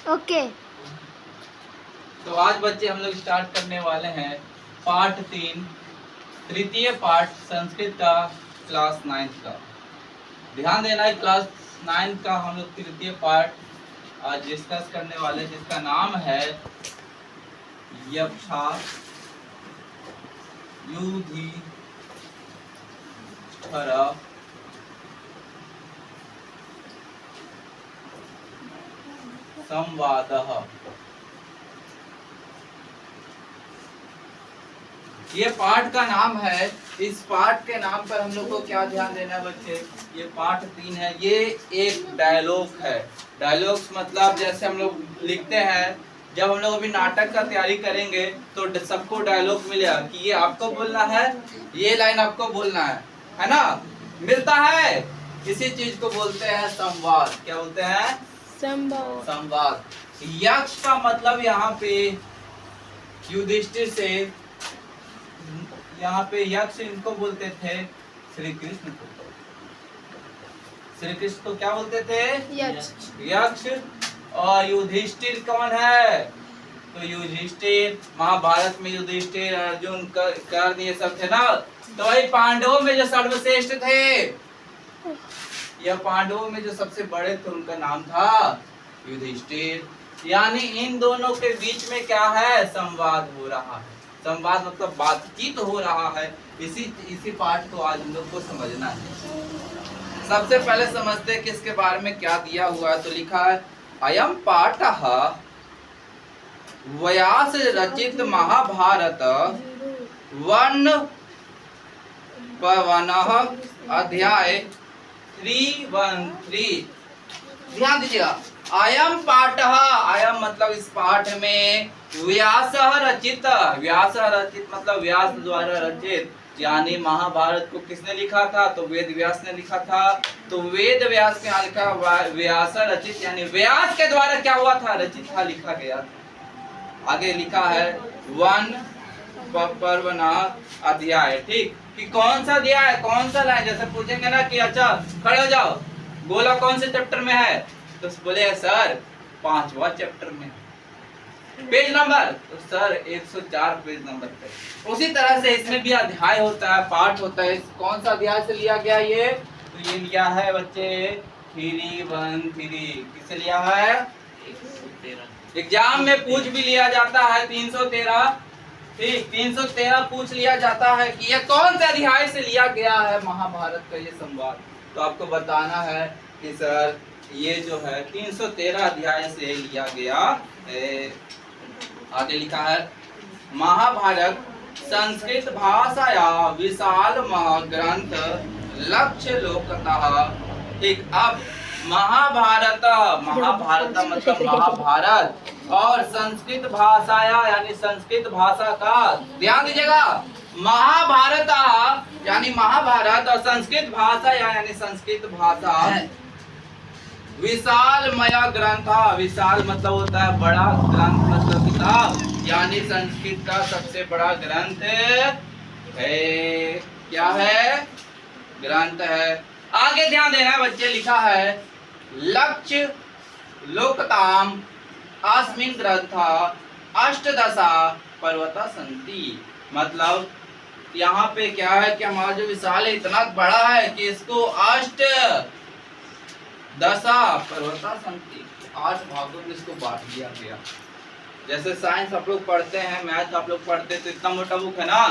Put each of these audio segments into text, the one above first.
Okay. तो आज बच्चे हम लोग स्टार्ट करने वाले हैं पार्ट 3, तृतीय पार्ट संस्कृत का, क्लास 9 का। ध्यान देना है, क्लास 9 का हम लोग तृतीय पार्ट आज डिस्कस करने वाले, जिसका नाम है यक्षा युधिष्ठिर संवादः। ये पाठ का नाम है। इस पाठ के नाम पर हम लोग को क्या ध्यान देना है बच्चे? ये पाठ 3 है। ये एक डायलॉग है। डायलॉग्स मतलब जैसे हम लोग लिखते हैं, जब हम लोग अभी नाटक का तैयारी करेंगे तो सबको डायलॉग मिलेगा कि ये आपको बोलना है, ये लाइन आपको बोलना है ना? मिलता है। इसी चीज को बोलते हैं संवाद। क्या बोलते हैं? संवाद। यक्ष का मतलब यहाँ पे युधिष्ठिर से, यहाँ पे यक्ष इनको बोलते थे श्री कृष्ण को। श्री कृष्ण को क्या बोलते थे? यक्ष। और युधिष्ठिर कौन है? तो युधिष्ठिर महाभारत में युधिष्ठिर, अर्जुन, कर्ण ये सब थे ना। तो वही पांडवों में जो सर्वश्रेष्ठ थे, या पांडवों में जो सबसे बड़े थे, उनका नाम था युधिष्ठिर। यानी इन दोनों के बीच में क्या है? संवाद हो रहा है। संवाद मतलब बातचीत हो रहा है। इसी पाठ को आज हम लोग को समझना है। सबसे पहले समझते हैं कि इसके बारे में क्या दिया हुआ है। तो लिखा है अयम पाठः व्यास रचित महाभारत वन पवनः अध्याय 313। ध्यान दीजिएगा, अयम पाठः, अयम मतलब इस पाठ में, व्यास रचित, व्यास रचित मतलब व्यास द्वारा रचित, यानी महाभारत को किसने लिखा था? तो वेद व्यास ने लिखा था। तो वेद व्यास के यहाँ लिखा व्यास रचित, यानी व्यास के द्वारा क्या हुआ था? रचित था, लिखा गया था। आगे लिखा है वन पर्वना अध्याय। ठीक, कि कौन सा अध्याय, कौन सा लाइन? जैसे पूछेंगे ना कि अच्छा खड़े हो जाओ, गोला कौन से चैप्टर में है? तो बोले सर 5वां चैप्टर में। Page number? तो सर 104 पेज नंबर पे। उसी तरह से इसमें भी अध्याय होता है, पाठ होता है। कौन सा अध्याय से लिया गया ये? तो ये लिया है बच्चे 313। किसे लिया है? 113। एग्जाम में पूछ भी लिया जाता है 313। ठीक, 313 पूछ लिया जाता है कि ये कौन से अध्याय से लिया गया है महाभारत का ये संवाद। तो आपको बताना है कि सर ये जो है 313 अध्याय से लिया गया है। आगे लिखा है महाभारत संस्कृत भाषाया विशाल ग्रंथ लक्ष्य लोकतः। ठीक, अब महाभारत, महाभारत मतलब महाभारत, और संस्कृत भाषाया यानी संस्कृत भाषा का, ध्यान दीजिएगा, महाभारत यानी महाभारत, और संस्कृत भाषा यानी संस्कृत भाषा, विशालमय ग्रंथ। विशाल मतलब होता है बड़ा, ग्रंथ मतलब किताब, यानी संस्कृत का सबसे बड़ा ग्रंथ है। क्या है? ग्रंथ है। आगे ध्यान देना बच्चे, लिखा है लक्ष्य लोकताम अस्मिन् ग्रंथ अष्टदशा पर्वता सन्ति। मतलब यहाँ पे क्या है कि हमारा जो विशाल है इतना बड़ा है कि इसको अष्ट दशा पर्वता सन्ति, 8 भागों में इसको बांट दिया गया। जैसे साइंस आप लोग पढ़ते हैं, मैथ आप लोग पढ़ते हैं, तो इतना मोटा बुक है ना,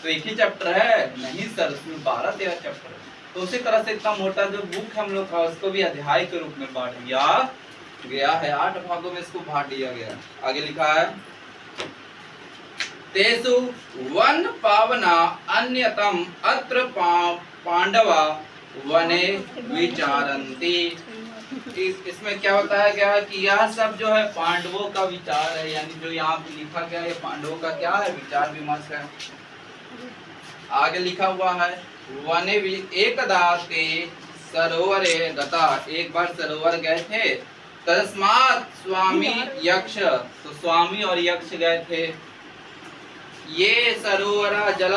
तो एक ही चैप्टर है? नहीं सर, उसमें 12-13 चैप्टर है। तो उसी तरह से इतना मोटा जो बुक हम लोग का, उसको भी अध्याय के रूप में बांट दिया गया है। 8 भागों में इसको बांट दिया गया। आगे लिखा है तेसु वन पावना अन्यतम अत्र पांडवा वने विचारन्ति। इसमें क्या होता है क्या कि यह सब जो है पांडवों का विचार है, यानी जो यहाँ पे लिखा गया है पांडवों का क्या है? विचार विमर्श है। आगे लिखा हुआ है वने एकदा ते सरोवरे गता, एक बार सरोवर गए थे, तस्मात् स्वामी यक्ष, तो स्वामी और यक्ष गए थे, ये सरोवर जल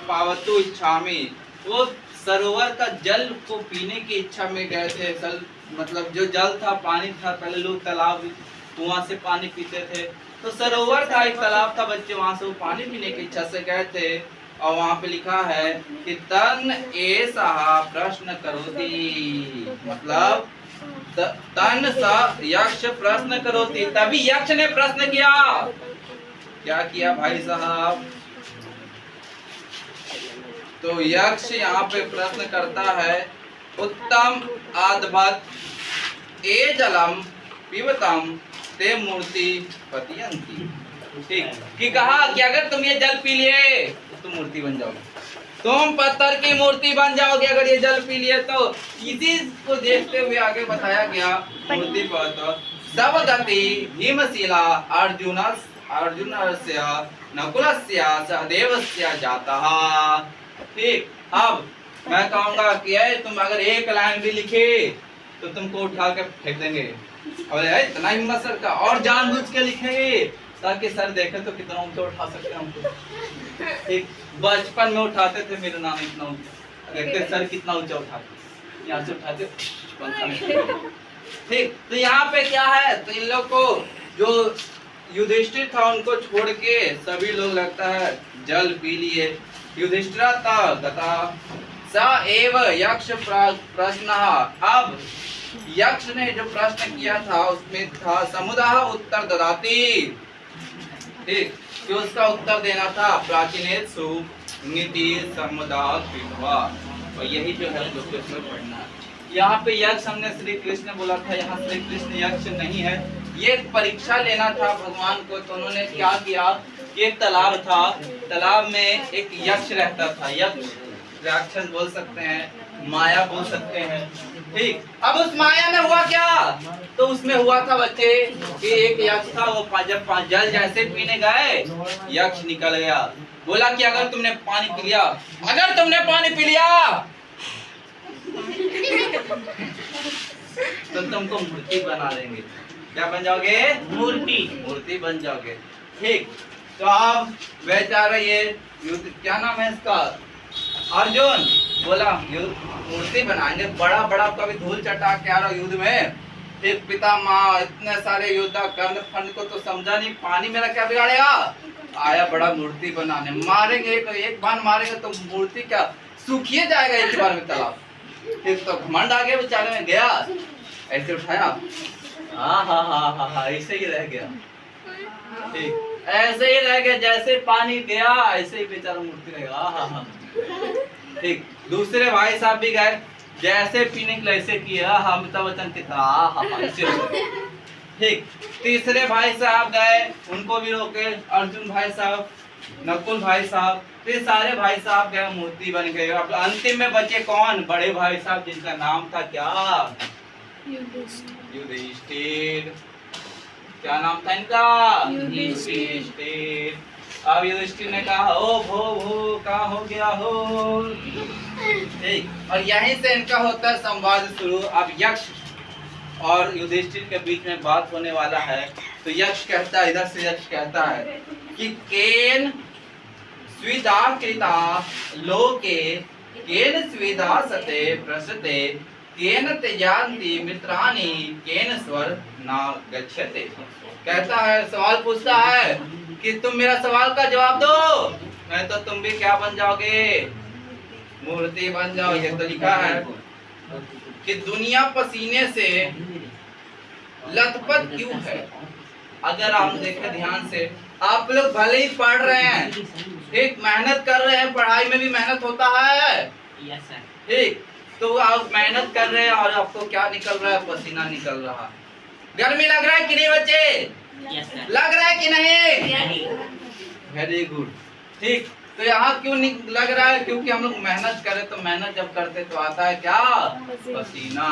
पावतु इच्छामि, वो सरोवर का जल को पीने की इच्छा में गए थे। मतलब जो जल था, पानी था, पहले लोग तालाब कुआं से पानी पीते थे। तो सरोवर था, एक तालाब था, बच्चे वहां से वो पानी पीने की इच्छा से गए थे। और वहां पे लिखा है कि तन एसा प्रश्न करोति, मतलब तन स यक्ष प्रश्न करोति। तभी यक्ष ने प्रश्न किया। क्या किया भाई साहब? तो यक्ष यहाँ पे प्रश्न करता है, उत्तम अद्भुत ए जलम पिबतम ते मूर्ति पतियंती। ठीक, कि कहा कि अगर तुम ये जल पी लिए तो तुम मूर्ति बन जाओगे, तुम पत्थर की मूर्ति बन जाओगे अगर ये जल पी लिए तो। इसी को देखते हुए आगे बताया गया मूर्ति पत सब गति भीमशिला अर्जुनस्य नकुलस्य सहदेवस्य जातः। ठीक, अब मैं कहूंगा कि तुम अगर एक लाइन भी लिखे तो तुमको उठा के फेंक देंगे। और इतना हिम्मत सर का, और जानबूझ के लिखेंगे ताकि सर देखे तो कितना ऊंचा उठा सकते हैं हमको। ठीक, बचपन में उठाते थे, मेरा नाम इतना ऊंचा, देखते सर कितना ऊंचा उठाते, यहाँ से उठाते पंखा में। ठीक, तो यहाँ पे क्या है, तो इन लोग को जो युधिष्ठिर था उनको छोड़ के सभी लोग लगता है जल पी लिए। युधिष्ठिर तथा स एव यक्ष प्रश्न। अब यक्ष ने जो प्रश्न किया था उसमें था समुदाय उत्तर ददाति। ठीक, कि उसका उत्तर देना था प्राचीनेषु नीति समुदाय। और यही जो है जो इसमें पढ़ना है। यहाँ पे यक्ष हमने श्री कृष्ण बोला था, यहाँ श्री कृष्ण यक्ष नहीं है। ये परीक्षा लेना था भगवान को, तो उन्होंने क्या किया कि एक तालाब था, तालाब में एक यक्ष रहता था। यक्ष राक्षस बोल सकते हैं, माया बोल सकते हैं। ठीक, अब उस माया में हुआ क्या, तो उसमें हुआ था बच्चे कि एक यक्ष था, वो जब जल जैसे पीने गए यक्ष निकल गया। बोला कि अगर तुमने पानी पी लिया, अगर तुमने पानी पी लिया तो तुमको मूर्ति बना देंगे। क्या बन जाओगे? मूर्ति बन जाओगे। ठीक, तो अब बेचारा ये क्या नाम है इसका, अर्जुन बोला मूर्ति बनाएंगे, बड़ा बड़ा कभी धूल चटा के आ रहा युद्ध में। एक पितामह इतने सारे योद्धा कर्ण फंड को तो समझा नहीं, पानी मेरा क्या बिगाड़ेगा, आया बड़ा मूर्ति बनाने। मारेंगे एक बार मारेंगे तो मूर्ति क्या सूखिए जाएगा एक बार में तालाब। फिर तो घमंड आ गया बेचारे में, गया ऐसे उठाया, हाँ ऐसे ही रह गया। ठीक, ऐसे ही रह गया, जैसे पानी गया ऐसे ही बेचारा मूर्ति रहेगा। ठीक, दूसरे भाई साहब भी गए, जैसे पीने के लिए ऐसे किया, अमिताभ बच्चन की तरह। ठीक, तीसरे भाई साहब गए, उनको भी रोके, अर्जुन भाई साहब, नकुल भाई साहब, फिर सारे भाई साहब गए, मूर्ति बन गए। अब अंतिम में बचे कौन, बड़े भाई साहब जिनका नाम था क्या, युधिष्ठिर। क्या नाम था इनका, युधिष्ठिर। अब युधिष्ठिर ने कहा ओ भो क्या हो गया हो। ठीक, और यहीं से इनका होता है संवाद शुरू। अब यक्ष और युधिष्ठिर के बीच में बात होने वाला है। तो यक्ष कहता है, इधर से यक्ष कहता है कि केन स्विदा कृता लोके केन स्विदा सते प्रसते केन त्यजन्ति मित्राणि केन स्वर न गच्छते। कहता है, सवाल पूछता है कि तुम मेरा सवाल का जवाब दो, नहीं तो तुम भी क्या बन जाओगे, मूर्ति बन जाओ। ये तो लिखा है कि दुनिया पसीने से लथपथ क्यों है। अगर आप देखें ध्यान से, आप लोग भले ही पढ़ रहे हैं, ठीक, मेहनत कर रहे हैं, पढ़ाई में भी मेहनत होता है। ठीक, तो आप मेहनत कर रहे हैं और आपको क्या निकल रहा है, पसीना निकल रहा है। गर्मी लग रहा है कि नहीं बच्चे? लग रहा है कि नहीं? Very good. ठीक, तो यहाँ क्यों लग रहा है, क्योंकि हम लोग मेहनत करें, तो मेहनत जब करते तो आता है क्या, पसीना।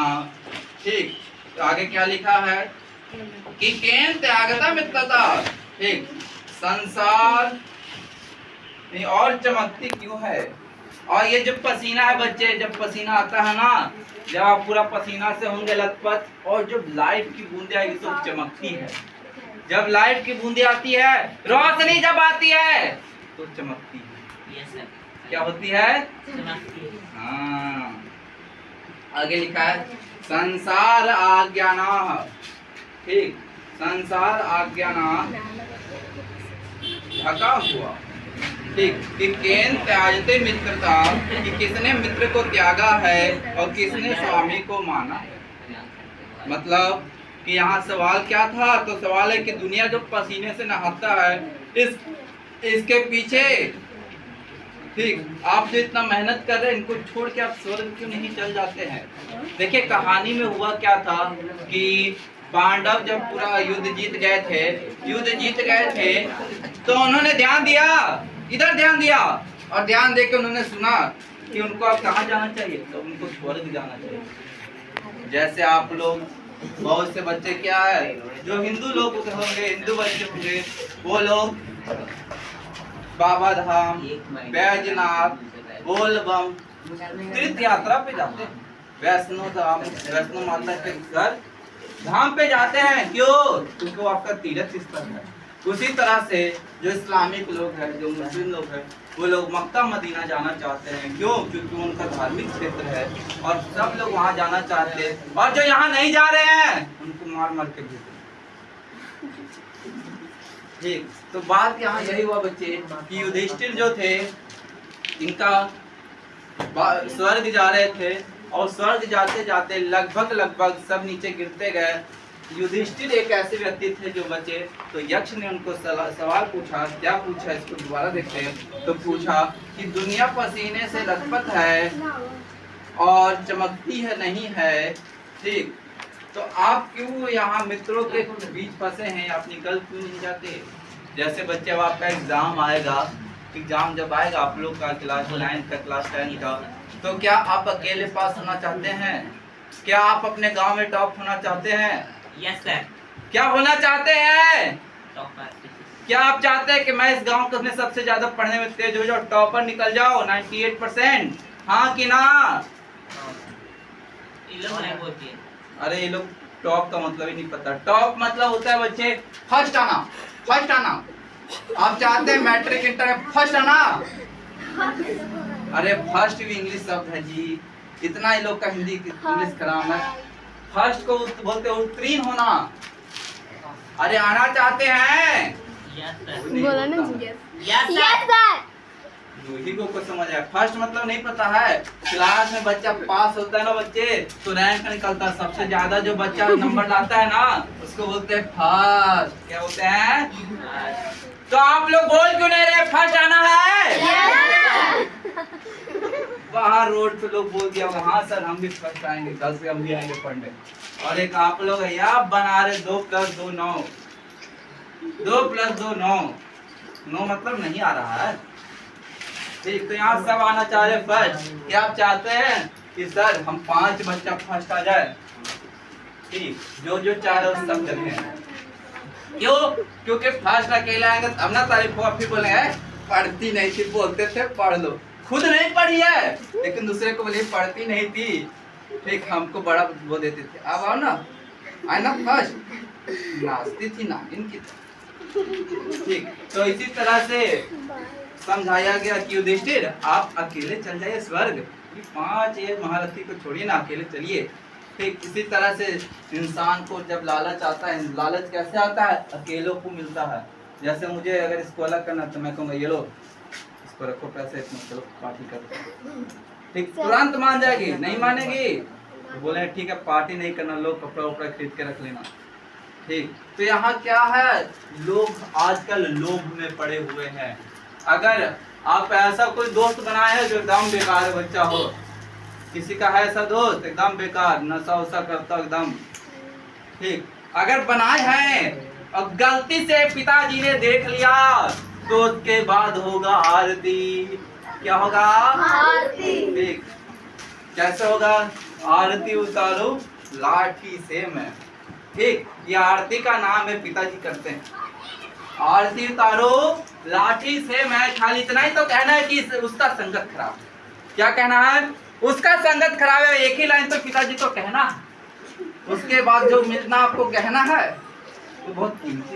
ठीक, तो आगे क्या लिखा है कि केन त्यागता मित्रता। ठीक, संसार और चमकती क्यों है। और ये जब पसीना है बच्चे, जब पसीना आता है ना, जब आप पूरा पसीना से होंगे लथपथ, और जब लाइट की बूंदे आएगी तो चमकती है। जब लाइट की बूंदे आती है, रोशनी जब आती है तो चमकती है। क्या होती है, हाँ। आगे लिखा है संसार आज्ञाना। ठीक, संसार आज्ञाना ढका हुआ। ठीक कि केन त्याजते मित्रता, कि किसने मित्र को त्यागा है और किसने स्वामी को माना। मतलब कि यहाँ सवाल क्या था, तो सवाल है कि दुनिया जो पसीने से नहाता है इसके पीछे, ठीक, आप जो इतना मेहनत कर रहे हैं इनको छोड़ के आप स्वर्ग क्यों नहीं चल जाते हैं। देखिए कहानी में हुआ क्या था कि पांडव जब पूरा युद्ध जीत गए थे तो उन्होंने ध्यान दिया, इधर ध्यान दिया, और ध्यान देकर उन्होंने सुना कि उनको अब कहाँ जाना चाहिए, तो उनको स्वर्ग जाना चाहिए। जैसे आप लोग बहुत से बच्चे क्या है जो हिंदू लोग होंगे, हिंदू बच्चे होंगे, वो लोग बाबा धाम, बैजनाथ, बोलबम, तीर्थ यात्रा पे जाते हैं, वैष्णो धाम, वैष्णो माता के घर धाम पे जाते हैं। क्यों? क्योंकि वो आपका तीर्थ स्थल है। उसी तरह से जो इस्लामिक लोग हैं, जो मुस्लिम लोग हैं, वो लोग मक्का मदीना जाना चाहते हैं। क्यों? क्योंकि उनका धार्मिक क्षेत्र है और सब लोग वहाँ जाना चाहते हैं, और जो यहाँ नहीं जा रहे हैं उनको मार मार के भेजते। ठीक, तो बात यहाँ यही हुआ बच्चे कि युधिष्ठिर जो थे इनका स्वर्ग जा रहे थे, और स्वर्ग जाते जाते लगभग सब नीचे गिरते गए। युधिष्ठिर एक ऐसे व्यक्ति थे जो बचे, तो यक्ष ने उनको सवाल पूछा। क्या पूछा इसको दोबारा देखते हैं। तो पूछा कि दुनिया पसीने से लथपथ है और चमकती है नहीं है, ठीक, तो आप क्यों यहाँ मित्रों के बीच फंसे हैं, आप निकल क्यों नहीं जाते। जैसे बच्चे अब आपका एग्जाम आएगा, एग्जाम जब आएगा आप लोग का क्लास 9 का, क्लास 10 का, तो क्या आप अकेले पास होना चाहते हैं? क्या आप अपने गांव में टॉप होना चाहते हैं? Yes sir. क्या होना चाहते हैं? टॉपर। क्या आप चाहते हैं कि मैं इस गांव में सबसे ज्यादा पढ़ने में तेज हो जाओ, टॉपर निकल जाओ 98%? हाँ कि ना? ये लोग नहीं बोलती है। अरे ये लोग टॉप का मतलब ही नहीं पता। टॉप मतलब होता है बच्चे फर्स्ट आना, फर्स्ट आना। आप चाहते हैं मैट्रिक इंटर में फर्स्ट आना? अरे फर्स्ट भी इंग्लिश शब्द है जी, इतना ही लोग का हिंदी इंग्लिश खराब है। फर्स्ट को बोलते हैं उत्तीर्ण होना। अरे आना चाहते हैं? Yes sir. बोला ना जी। Yes sir. यही को समझ आया। फर्स्ट मतलब नहीं पता है। क्लास में बच्चा पास होता है ना बच्चे, तो रैंक निकलता है। सबसे ज्यादा जो बच्चा नंबर लाता है ना उसको बोलते हैं फर्स्ट। क्या बोलते हैं? तो आप लोग बोल क्यों नहीं रहे फर्स्ट आना है? बाहर रोड पे लोग बोल दिया होगा हाँ सर हम भी फर्स्ट आएंगे, कल से हम भी आएंगे पढ़ने। और एक आप लोग है या बना रहे 2 + 2 9, 2 + 2 9, 9 मतलब नहीं आ रहा है। ठीक, तो यहाँ सब आना चाह रहे फर्स्ट। क्या आप चाहते हैं कि सर हम 5 बच्चा फर्स्ट आ जाए? ठीक, जो चाह रहे सब जगह। क्यों? क्योंकि फर्स्ट अकेला आएंगे तब ना तारीफ होगा, फिर बोलेंगे पढ़ती नहीं थी, बोलते थे पढ़ लो। खुद नहीं पढ़ी है लेकिन दूसरे को बोले पढ़ती नहीं थी, ठीक, हमको बड़ा वो देते थे। अब आओ ना, आए ना फर्स्ट, नाचती थी नागिन की। ठीक, तो इसी तरह से समझाया गया कि युधिष्ठिर आप अकेले चल जाइए स्वर्ग, 5 ये महारथी को छोड़िए ना, अकेले चलिए। ठीक, इसी तरह से इंसान को जब लालच आता है, लालच कैसे आता है? अकेलों को मिलता है। जैसे मुझे अगर इसको अलग करना तो मैं कहूँगा ये लो इसको रखो पैसे, इतना चलो पार्टी करते हैं। ठीक, तुरंत मान जाएगी? नहीं मानेगी। तो बोले ठीक है पार्टी नहीं करना, लोग कपड़ा उपड़ा खरीद के रख लेना। ठीक, तो यहाँ क्या है, लोग आजकल लोभ में पड़े हुए हैं। अगर आप ऐसा कोई दोस्त बनाए है जो एकदम बेकार बच्चा हो, किसी का है ऐसा दोस्त एकदम बेकार, नशा वशा करता एकदम, ठीक, अगर बनाए हैं और गलती से पिताजी ने देख लिया तो उसके बाद होगा आरती। क्या होगा? आरती। ठीक, कैसे होगा? आरती उतारो लाठी से मैं। ठीक, ये आरती का नाम है, पिताजी करते हैं। आरती उतारो लाठी से मैं। खाली इतना ही तो कहना है कि उसका संगत खराब है। क्या कहना है? उसका संगत खराब है। एक ही लाइन तो पिताजी को कहना, उसके बाद जो मिलना आपको कहना है वो बहुत कीमती।